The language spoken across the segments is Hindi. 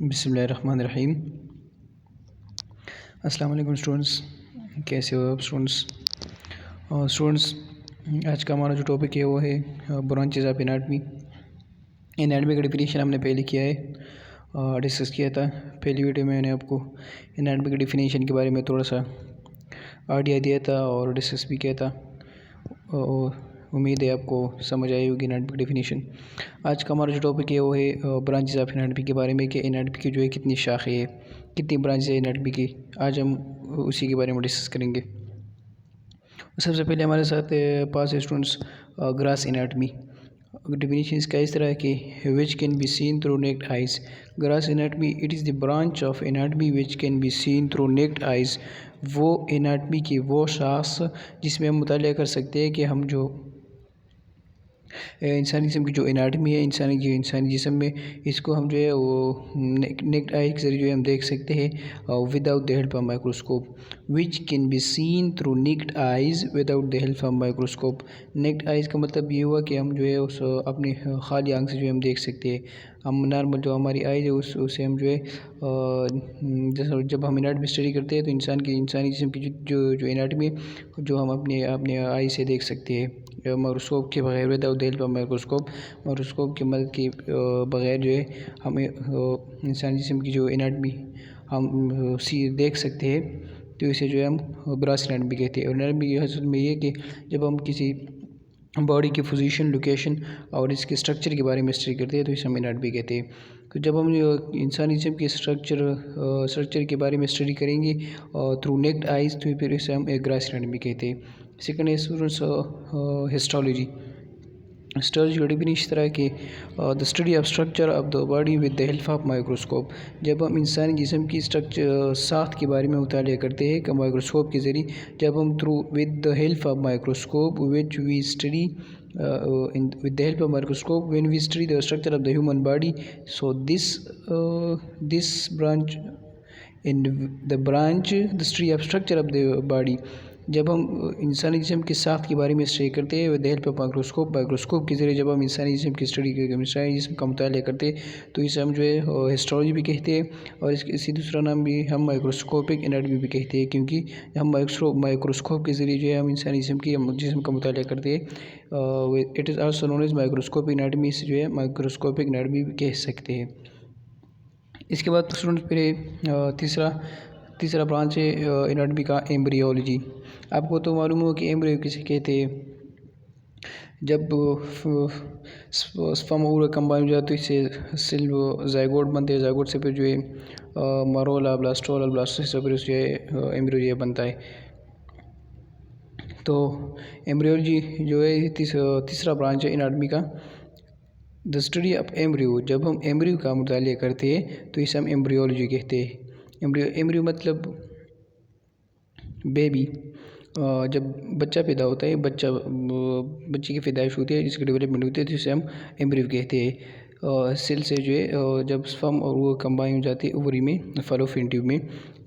बिस्मिल्लाहिर्रहमानिर्रहीम। अस्सलाम वालेकुम स्टूडेंट्स, कैसे हो आप स्टूडेंट्स? आज का हमारा जो टॉपिक है वो है ब्रांचेस ऑफ एनाटमी। एनाटमी का डिफिनीशन हमने पहले किया है, डिस्कस किया था। पहली वीडियो में मैंने आपको एनाटमी के डिफिनीशन के बारे में थोड़ा सा आइडिया दिया था और डिस्कस भी किया था। और उम्मीद है आपको समझ आई होगी एनाटमी की डिफिनीशन। आज का हमारा जो टॉपिक है वो है ब्रांचेस ऑफ एनाटमी के बारे में कि एनाटमी की जो है कितनी शाखें है, कितनी ब्रांचेस है एनाटमी की। आज हम उसी के बारे में डिस्कस करेंगे। सबसे पहले हमारे साथ पास है स्टूडेंट्स ग्रास एनाटमी। डिफिनीशन इसका इस तरह है कि विच can be seen through necked eyes. Grass anatomy it is the branch of anatomy which can be seen through necked eyes. वो एनाटमी की वो शाख जिसमें हम मुताला कर सकते हैं कि हम जो इंसानी जिस्म की जो एनाटमी है, इंसानी जिस्म में, इसको हम जो है वो नेक्ड आई के ज़रिए जो है हम देख सकते हैं without the help of microscope. Which can be seen through naked eyes without the help of microscope. Naked eyes का मतलब ये हुआ कि हम जो है उस अपनी खाली आँख से जो है हम देख सकते हैं। हम नॉर्मल जो हमारी आइज़ है उससे हम जो है जैसे जब हम एनाटमी स्टडी करते हैं तो इंसानी जिस्म की जो एनाटमी है जो हम अपने आई से देख सकते हैं माइक्रोस्कोप के बगैर, without the help of microscope की मदद के बगैर जो है हमें इंसानी जिस्म की जो एनाटमी हम देख सकते हैं। तो इसे जो है हम ग्रास एनाटमी कहते हैं। और एनाटमी की असल में ये कि जब हम किसी बॉडी की पोजीशन, लोकेशन और इसके स्ट्रक्चर के बारे में स्टडी करते हैं तो इसे हम एनाटमी कहते हैं। तो जब हम इंसानी जिस्म के स्ट्रक्चर के बारे में स्टडी करेंगे थ्रू नेक्ड आइज़ तो फिर इसे हम ग्रास एनाटमी कहते हैं। सेकंड है स्टूडेंट्स हिस्टोलॉजी। हिस्टोलॉजी का डिफिनीशन इस तरह कि the study of structure of the body with the help of microscope. जब हम इंसानी जिस्म की स्ट्रक्चर साख्त के बारे में मुताला करते हैं कि माइक्रोस्कोप के ज़रिए, जब हम through with the help of microscope which we study with the help of microscope when we study the structure of the human body. So this branch in the study of structure of the body, जब हम इंसानी जिस्म की साख्त के बारे में स्टडी करते हैं with the help of microscope के ज़रिए जब हम इंसानी जिस्म की इंसानी जिस्म का मुताला करते हैं तो इसे हम जो है हिस्टोलॉजी भी कहते हैं। और इसी दूसरा नाम भी हम माइक्रोस्कोपिक एनाटमी भी कहते हैं, क्योंकि हम माइक्रोस्कोप के ज़रिए जो है हम इंसानी जिस्म का मुताला करते हैं। It is also known as microscopic anatomy, से जो है माइक्रोस्कोपिक एनाटमी भी कह सकते हैं। इसके बाद स्टूडेंट फिर तीसरा ब्रांच है एनाटमी का एम्ब्रियोलॉजी। आपको तो मालूम हो कि एम्ब्रियो किसे कहते हैं। जब स्पर्म और कंबाइन हो जाते हैं इससे सेल ज़ायगोट बनते हैं। ज़ायगोट से फिर जो है मरोला, ब्लास्टोला, ब्लास्टोसिस से फिर जो है एम्ब्रियो बनता है। तो एम्ब्रियोलॉजी जो है तीसरा ब्रांच है एनाटमी का, द स्टडी ऑफ एम्ब्रियो। जब हम एम्ब्रियो का मुताला करते हैं तो इसे हम एम्ब्रियोलॉजी कहते हैं। एम्ब्रियो मतलब बेबी। जब बच्चा पैदा होता है, बच्चे की पैदाइश होती है, जिसकी डेवलपमेंट होती है, तो इसे हम एम्ब्रियो कहते हैं। सेल से जो है जब स्पर्म और वो कंबाइन हो जाती है ओवरी में, फैलोपियन ट्यूब में,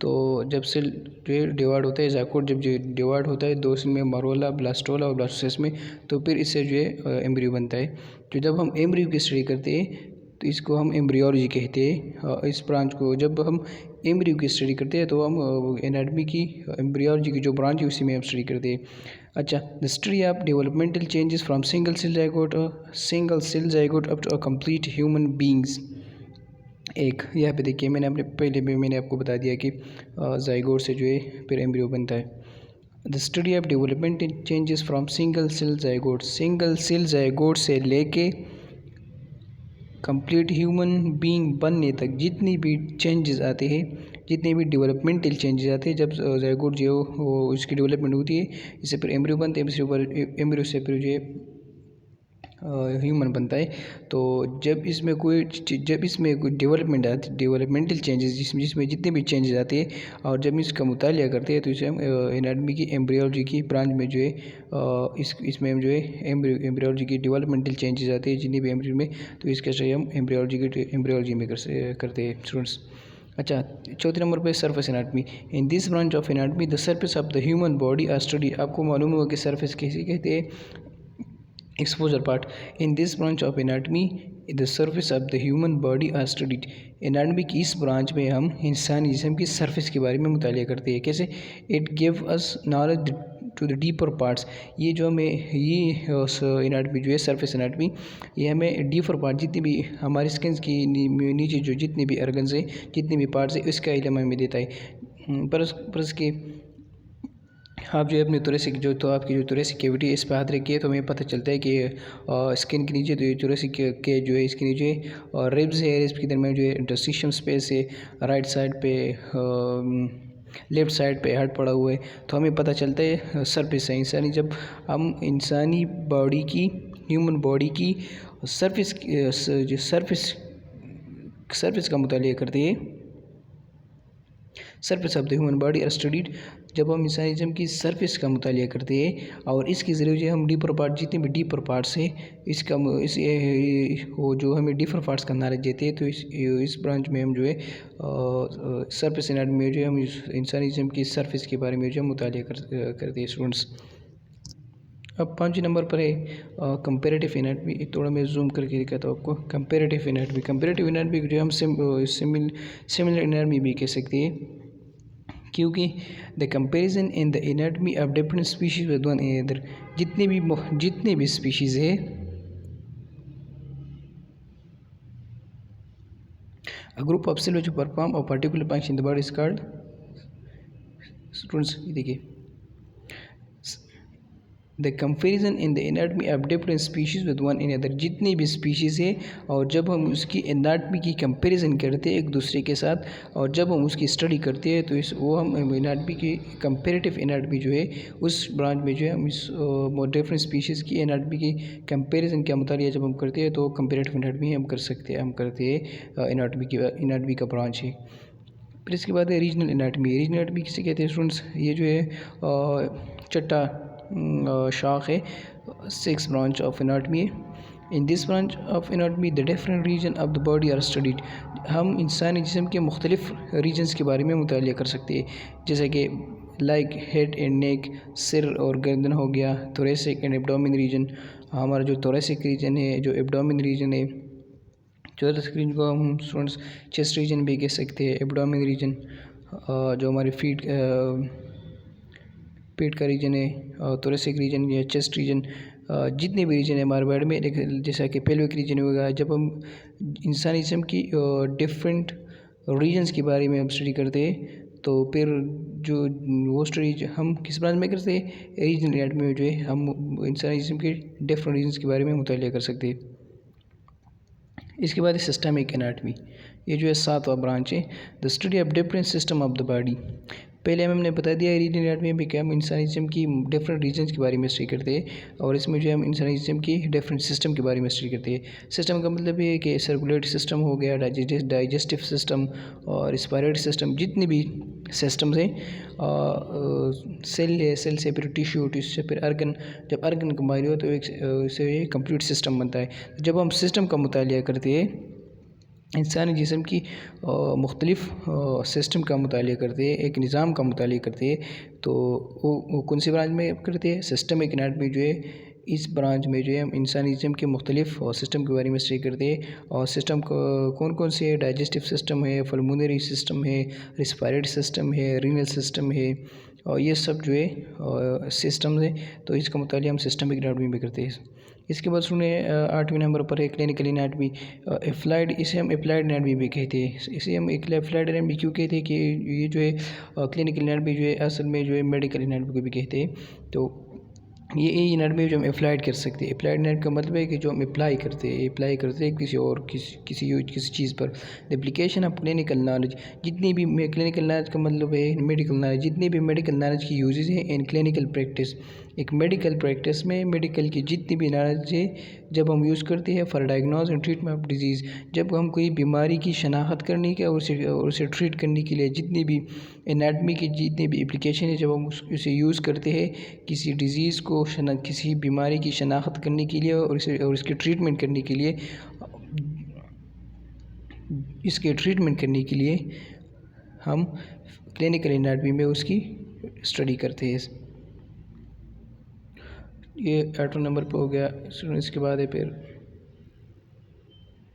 तो जब सेल जो है डिवाइड होता है, ज़ायगोट जब जो डिवाइड होता है दो सेल में, मरोला, ब्लास्टोला और ब्लास्टोसिस में, तो फिर इससे जो है एम्ब्रियो बनता है। तो जब हम एम्ब्रियो की स्टडी करते हैं तो इसको हम एम्ब्रियोलॉजी कहते हैं। इस ब्रांच को जब हम एम्ब्रियो की स्टडी करते हैं तो हम एनाटमी की एम्ब्रियोलॉजी की जो ब्रांच है उसी में हम स्टडी करते हैं। अच्छा, the study of developmental changes from single cell zygote up to a complete human beings. एक यहाँ पे देखिए, मैंने आपको बता दिया कि ज़ायगोट से जो है फिर एम्ब्रियो बनता है। The study of developmental changes from single cell zygote से लेके कंप्लीट ह्यूमन बीइंग बनने तक जितनी भी चेंजेस आते हैं, जितने भी डेवलपमेंटल चेंजेस आते हैं, जब ज़ायगोट जो वो उसकी डेवलपमेंट होती है, इससे फिर एम्ब्रियो बनते हैं, इसके ऊपर एम्ब्रियो से फिर जो है ह्यूमन बनता है। तो जब इसमें कोई डेवलपमेंटल चेंजेस जिसमें जितने भी चेंजेस आते हैं और जब इसका मुतालिया करते हैं तो इसे हम एनाटमी की एम्ब्रियोलॉजी की ब्रांच में जो है इसमें हम जो है एम्ब्रियोलॉजी की डेवलपमेंटल चेंजेस आते हैं जितने भी एम्ब्रियो में, तो इसका स्टडी हम एम्ब्रियोलॉजी में करते हैं स्टूडेंट्स। अच्छा, चौथे नंबर पे surface anatomy. In this branch of anatomy the surface of the human body are study. आपको मालूम होगा कि सरफेस कैसे कहते हैं। Exposure part. In this branch of anatomy, the surface of the human body are studied. Anatomy की इस ब्रांच में हम इंसानी जिस्म की सरफेस के बारे में मुतालिया करते हैं। कैसे? It give us knowledge to the deeper parts. ये जो हमें ये एनाटमी जो है सरफेस एनाटमी, ये हमें डीपर पार्ट जितनी भी हमारी स्किन की नीचे जो जितने भी अर्गन्स हैं, जितने भी पार्ट्स हैं, इसका इल्म हमें देता है। पर इसके आप जो है अपने थोरेसिक जो तो आपकी जो थोरेसिक कैविटी है इस पर हाथ रखिए तो हमें पता चलता है कि स्किन के नीचे तो ये थोरेसिक के जो है इसके नीचे और रिब्स है, रिब्स के दरमियान जो है इंटरस्टिशियम स्पेस है, राइट साइड पे लेफ़्ट साइड पे हार्ट पड़ा हुआ है, तो हमें पता चलता है सरफेस है इंसानी। जब हम इंसानी बॉडी की, ह्यूमन बॉडी की सरफेस जो सरफेस का मुतालिया करते हैं, surface of the human body are studied. जब हम इंसानी जिस्म की सरफेस का मुतालिया करते हैं और इसके ज़रिए जो हम डीपर पार्ट, जितने भी डीपर पार्ट्स हैं, इसका वो जो हमें डीपर पार्ट्स का नॉलेज देते हैं, तो इस ब्रांच में हम जो है सरफेस एनाटमी में जो है हम इंसानी जिस्म की सरफेस के बारे में जो है मुतालिया करते हैं स्टूडेंट्स। अब 5 नंबर पर है कंपेरेटिव एनाटमी। थोड़ा मैं जूम करके दिखाता हूँ आपको। कंपेरेटिव एनाटमी, कंपेरेटिव एनाटमी जो हम सिमिलर एनाटमी भी कह सकते हैं, क्योंकि the comparison in the anatomy of different species with one another. जितने भी स्पीशीज़ है, अ ग्रुप ऑफ सेल जो perform a particular function in the body is called. Students देखिए, the comparison in the anatomy of different species with one another. जितनी भी स्पीशीज़ है और जब हम उसकी एनाटमी की कंपेरिजन करते हैं एक दूसरे के साथ, और जब हम उसकी स्टडी करते हैं तो वो हम एनाटमी की कंपेरेटिव एनाटमी जो है उस ब्रांच में जो है हम इस डिफरेंट स्पीशीज़ की एनाटमी की कंपेरिजन का मुतालिया जब हम करते हैं तो कंपेरेटिव एनाटमी हम करते हैं एनाटमी का ब्रांच है। फिर इसके बाद है रीजनल एनाटमी। रीजनल एनाटमी किसे कहते हैं स्टूडेंट्स? ये जो है चट्टा शाख है, 6 ब्रांच ऑफ एनाटमी है। In this branch of anatomy the different region of the body are studied. हम इंसानी जिस्म के मुख्तलिफ रीजन्स के बारे में मुतालिया कर सकते हैं, जैसे कि लाइक हेड एंड नेक, सिर और गर्दन हो गया, थोरेसिक एंड एब्डोमिन रीजन। हमारा जो थोरेसिक रीजन है, जो एब्डोमिन रीजन है, थोरेसिक रीजन को हम स्टूडेंट्स चेस्ट रीजन भी कह सकते हैं। एब्डोमिन रीजन जो हमारी पेट का रीजन है, थोरेसिक रीजन या चेस्ट रीजन, जितने भी रीजन है हमारे बॉडी में, जैसा कि पेल्विक रीजन होगा। जब हम इंसानी जिस्म की डिफरेंट रीजन्स के बारे में हम स्टडी करते हैं तो फिर जो वो स्टडी हम किस ब्रांच में करते हैं? रीजनल एनाटमी में जो है हम इंसानी जिस्म के डिफरेंट रीजन्स के बारे में मुतालिया कर सकते हैं। इसके बाद सिस्टमिक एनाटमी, ये जो है 7वां ब्रांच है, the study of different system of the body. पहले हमने बता दिया रीजनल एनाटमी में कि हम इंसानी जिस्म की डिफरेंट रीजन्स के बारे में स्टडी करते हैं, और इसमें जो है हम इंसानी जिस्म की डिफरेंट सिस्टम के बारे में स्टडी करते हैं। सिस्टम का मतलब ये है कि सर्कुलेटरी सिस्टम हो गया, डाइजेस्टिव सिस्टम और रिस्पायरेटरी सिस्टम, जितने भी सिस्टम्स हैं, सेल है, सेल से फिर टिश्यू से फिर अर्गन, जब अर्गन कंबाइन हो तो इससे कंप्लीट सिस्टम बनता है। जब हम सिस्टम का मुतालिया करते हैं, इंसानी जिस्म की मुख्तलिफ सिस्टम का मुतालिया करते हैं, एक निज़ाम का मुतालिया करते हैं, तो वो कौन सी ब्रांच में करते हैं? सिस्टमिक एनाटमी जो है इस ब्रांच में जो है हम इंसानी जिस्म के मुख्तलिफ सिस्टम के बारे में स्टडी करते हैं। और सिस्टम कौन कौन से है? डाइजेस्टिव सिस्टम है, पल्मोनरी सिस्टम है, रिस्पायरेटरी सिस्टम है, रीनल सिस्टम है, और ये सब जो है सिस्टम है, तो इसका मुतालिया हम सिस्टमिक एनाटमी में करते हैं। इसके बाद सुने 8वें नंबर पर है क्लिनिकल एनाटमी अप्लाइड। इसे हम अप्लाइड एनाटमी भी कहते हैं। इसे हम अप्लाइड एनाटमी क्यों कहते हैं कि ये जो है क्लिनिकल एनाटमी जो है असल में जो है मेडिकल एनाटमी को भी कहते हैं। तो ये एनाटमी जो हम अप्लाइड कर सकते हैं। अप्लाइड एनाटमी का मतलब है कि जो हम अप्लाई करते हैं किसी और किसी चीज़ पर। The application of clinical knowledge, जितनी भी क्लिनिकल नॉलेज का मतलब है मेडिकल नॉलेज, जितनी भी मेडिकल नॉलेज की यूजेस हैं इन क्लिनिकल प्रैक्टिस। एक मेडिकल प्रैक्टिस में मेडिकल की जितनी भी नॉलेज है जब हम यूज़ करते हैं for diagnose and treatment of disease, जब हम कोई बीमारी की शनाख्त करने के और उसे ट्रीट करने के लिए जितनी भी एनाटमी की जितनी भी एप्लीकेशन है, जब हम उसे यूज़ करते हैं किसी डिज़ीज़ को किसी बीमारी की शनाख्त करने के लिए और इसके ट्रीटमेंट करने के लिए, हम क्लिनिकल एनाटमी में उसकी स्टडी करते हैं। ये 8वें नंबर पर हो गया। इसके बाद है फिर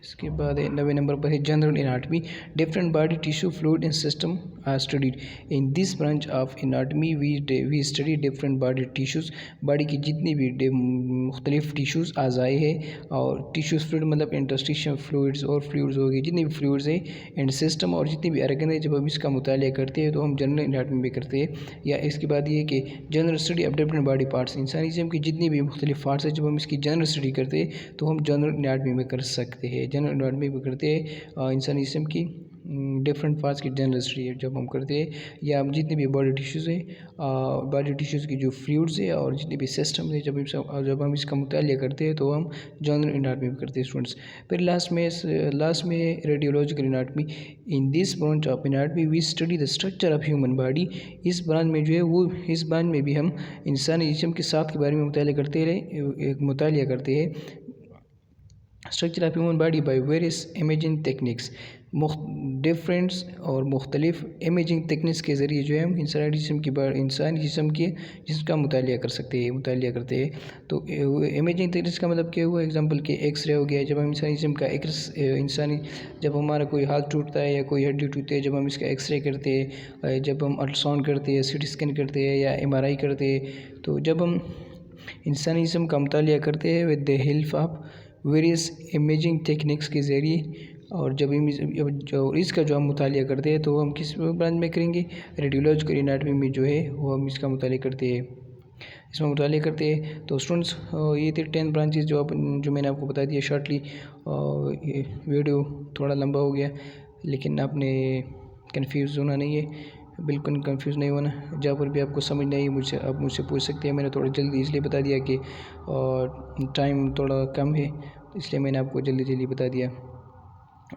इसके बाद 9वें नंबर पर है general anatomy. Different body tissue fluid and system are studied. In this branch of anatomy we study different body tissues. Body की जितनी भी मुख्तलिफ टिश्यूज़ आज़ाई है, और टिश्यूज़ फ्लूइड मतलब इंटरस्टिशियल फ्लूइड्स और फ्लूइड्स हो गए, जितनी भी फ्लूइड्स है, एंड सिस्टम और जितनी भी अर्गन है। जब हम इसका मुतालिया करते हैं तो हम जनरल एनाटमी में करते हैं। या इसके बाद ये कि general study of different body parts, इंसानी जिस्म की जितनी भी मुख्तलिफ पार्ट्स है, जब हम इसकी जनरल स्टडी करते हैं तो हम जनरल एनाटमी में कर सकते हैं। जनरल एनाटमी भी करते हैं इंसानी जिस्म की डिफरेंट पार्ट्स की जनरल स्टडी जब हम करते हैं, या हम जितने भी बॉडी टिश्यूज़ है, बॉडी टिश्यूज़ की जो फ्लूइड्स है और जितने भी सिस्टम है, जब हम इसका मुतालिया करते हैं तो हम जनरल एनाटमी में करते हैं स्टूडेंट्स। फिर लास्ट में radiological anatomy. In this branch of anatomy we study the structure of human body. इस ब्रांच में जो है वो इस ब्रांच में भी हम इंसानी जिस्म के साथ के बारे में मुतालिया करते हैं structure of human body by various imaging techniques. Different और मुख्तलिफ इमेजिंग टेक्निक्स के ज़रिए जो है हम इंसानी जिस्म के जिसका मुतालिया करते हैं। तो इमेजिंग टेक्निक्स का मतलब क्या हुआ? एग्जांपल के एक्सरे हो गया। जब हम इंसानी जिस्म का जब हमारा कोई हाथ टूटता है या कोई हड्डी टूटती है, जब हम इसका एक्सरे करते हैं, जब हम अल्ट्रासाउंड करते हैं, सीटी स्कैन करते हैं या MRI करते हैं, तो जब हम इंसानी जिस्म का मुतालिया करते हैं with the help of various imaging techniques के ज़रिए, और जब इसका जो हम मुतालिया करते हैं तो हम किस ब्रांच में करेंगे? रेडियोलॉजिकल एनाटमी में जो है वो हम इसका मुतालिया करते हैं। तो स्टूडेंट्स ये थे 10 ब्रांचेस जो मैंने आपको बता दिया शॉर्टली। ये वीडियो थोड़ा लंबा हो गया, लेकिन आपने कन्फ्यूज़ होना नहीं है, बिल्कुल कंफ्यूज नहीं होना। जहाँ पर भी आपको समझ नहीं आप मुझसे पूछ सकते हैं। मैंने थोड़ा जल्दी इसलिए बता दिया कि टाइम थोड़ा कम है, इसलिए मैंने आपको जल्दी बता दिया।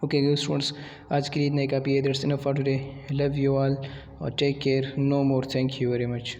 ओके स्टूडेंट्स, आज के लिए इतना ही काफ़ी है। That's enough for today. Love you all और take care. No more. Thank you very much.